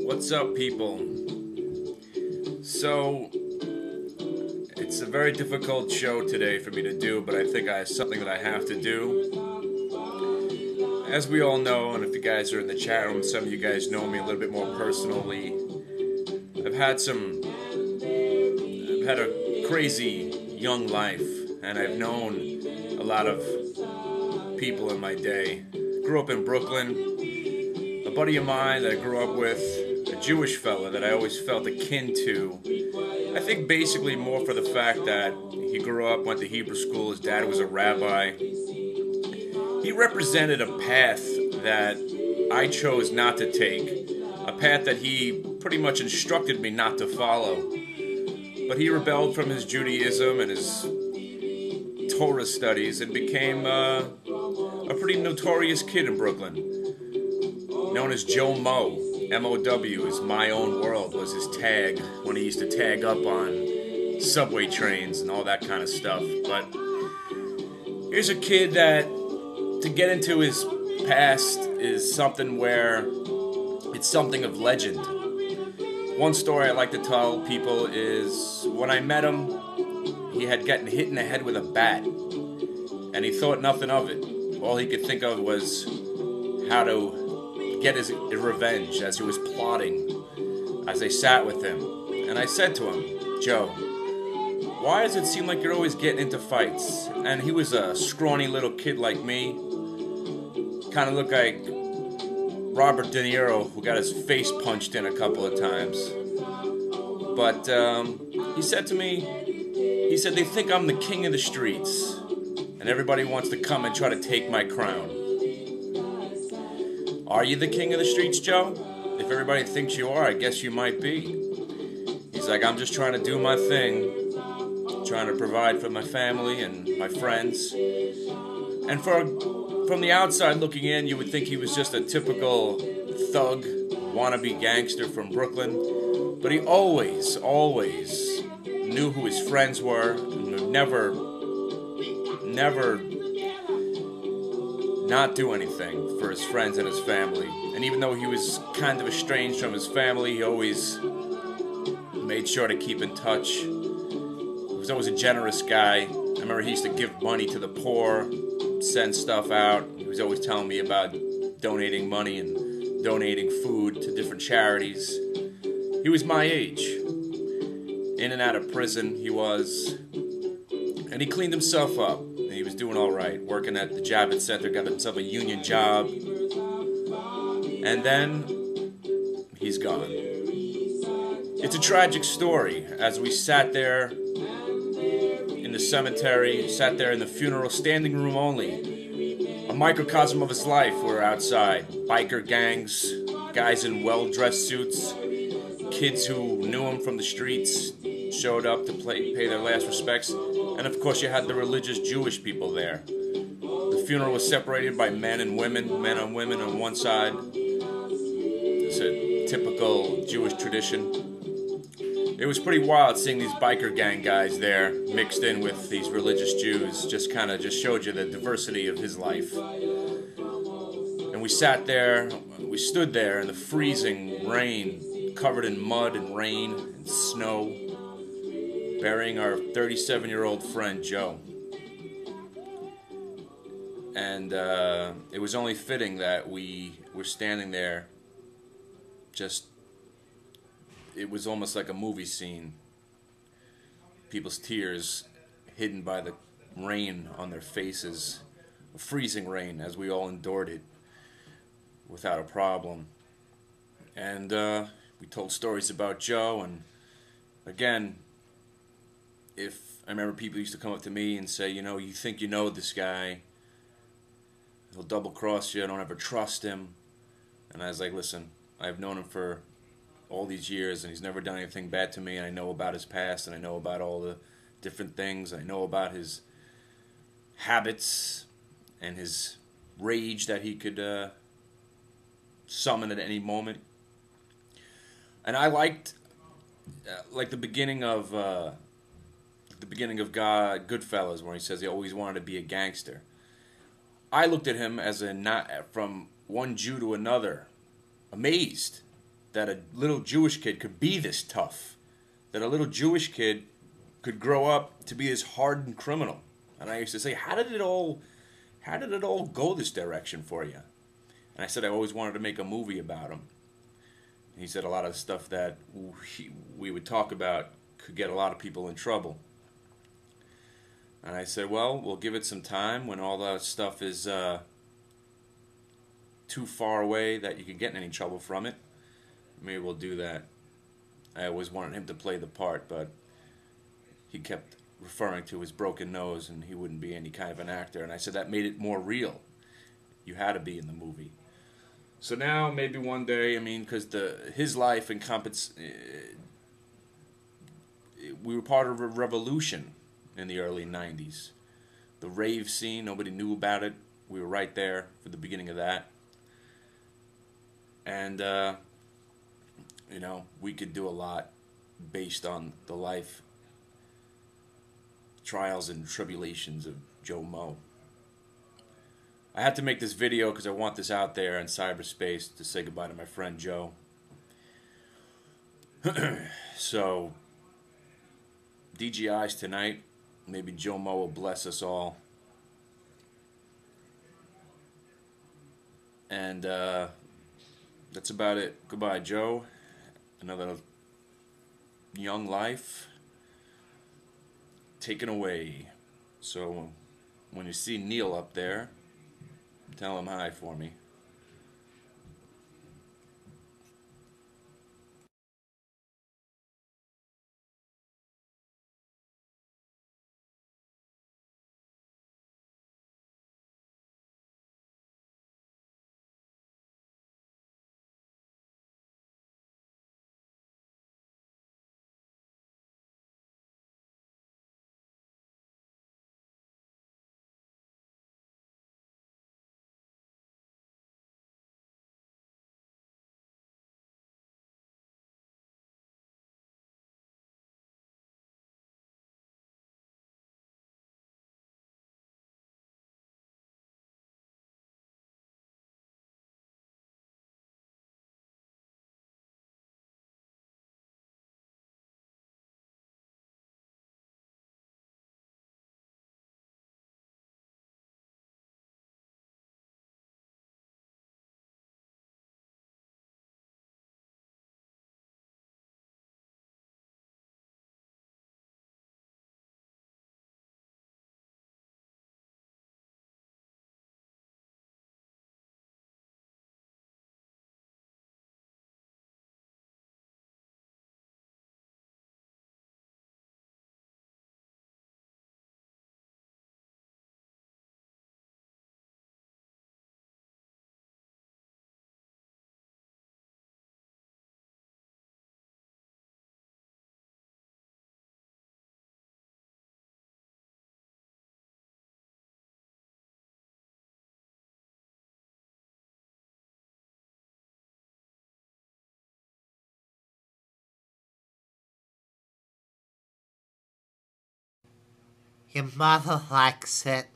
What's up, people? So, it's a very difficult show today for me to do, but I think I have something that I have to do. As we all know, and if you guys are in the chat room, some of you guys know me a little bit more personally. I've had a crazy young life, and I've known a lot of people in my day. Grew up in Brooklyn. A buddy of mine that I grew up with, a Jewish fella that I always felt akin to. I think basically more for the fact that he grew up, went to Hebrew school, his dad was a rabbi. He represented a path that I chose not to take, a path that he pretty much instructed me not to follow. But he rebelled from his Judaism and his Torah studies and became a pretty notorious kid in Brooklyn, known as Joe Mo. M-O-W is My Own World was his tag when he used to tag up on subway trains and all that kind of stuff. But here's a kid that, to get into his past, is something where it's something of legend. One story I like to tell people is when I met him, he had gotten hit in the head with a bat, and he thought nothing of it. All he could think of was how to get his revenge as he was plotting, as I sat with him. And I said to him, "Joe, why does it seem like you're always getting into fights?" And he was a scrawny little kid like me, kind of looked like Robert De Niro, who got his face punched in a couple of times. But he said to me, they think I'm the king of the streets, and everybody wants to come and try to take my crown. Are you the king of the streets, Joe? If everybody thinks you are, I guess you might be. He's like, I'm just trying to do my thing, trying to provide for my family and my friends. And from the outside looking in, you would think he was just a typical thug, wannabe gangster from Brooklyn. But he always knew who his friends were, and never not do anything for his friends and his family. And even though he was kind of estranged from his family, he always made sure to keep in touch. He was always a generous guy. I remember he used to give money to the poor, send stuff out. He was always telling me about donating money and donating food to different charities. He was my age. In and out of prison he was. And he cleaned himself up. And he was doing all right. Working at the Javits Center, got himself a union job. And then he's gone. It's a tragic story. As we sat there in the cemetery, sat there in the funeral, standing room only, a microcosm of his life. We're outside. Biker gangs, guys in well-dressed suits, kids who knew him from the streets showed up to pay their last respects. And of course you had the religious Jewish people there. The funeral was separated by men and women, men and women on one side. It's a typical Jewish tradition. It was pretty wild seeing these biker gang guys there mixed in with these religious Jews. Just showed you the diversity of his life. And we sat there, we stood there in the freezing rain, covered in mud and rain and snow, burying our 37-year-old friend Joe. And it was only fitting that we were standing there. It was almost like a movie scene. People's tears hidden by the rain on their faces. Freezing rain as we all endured it without a problem. And we told stories about Joe, and again, I remember people used to come up to me and say, you know, you think you know this guy, he'll double cross you, don't ever trust him. And I was like, listen, I've known him for all these years and he's never done anything bad to me, and I know about his past, and I know about all the different things, I know about his habits and his rage that he could summon at any moment. And I liked like the beginning of Goodfellas, where he says he always wanted to be a gangster. I looked at him as a not from one Jew to another, amazed that a little Jewish kid could be this tough, that a little Jewish kid could grow up to be this hardened criminal. And I used to say, how did it all go this direction for you? And I said I always wanted to make a movie about him. He said a lot of the stuff that we would talk about could get a lot of people in trouble. And I said, well, we'll give it some time when all that stuff is too far away that you can get in any trouble from it. Maybe we'll do that. I always wanted him to play the part, but he kept referring to his broken nose and he wouldn't be any kind of an actor. And I said that made it more real. You had to be in the movie. So now, maybe one day, I mean, because his life we were part of a revolution in the early 90s. The rave scene, nobody knew about it. We were right there for the beginning of that. And, you know, we could do a lot based on the life, trials, and tribulations of Joe Mo. I had to make this video because I want this out there in cyberspace to say goodbye to my friend Joe. So, DGI's tonight. Maybe Joe Mo will bless us all. And that's about it. Goodbye, Joe. Another young life taken away. So when you see Neil up there, tell him hi for me. Your mother likes it.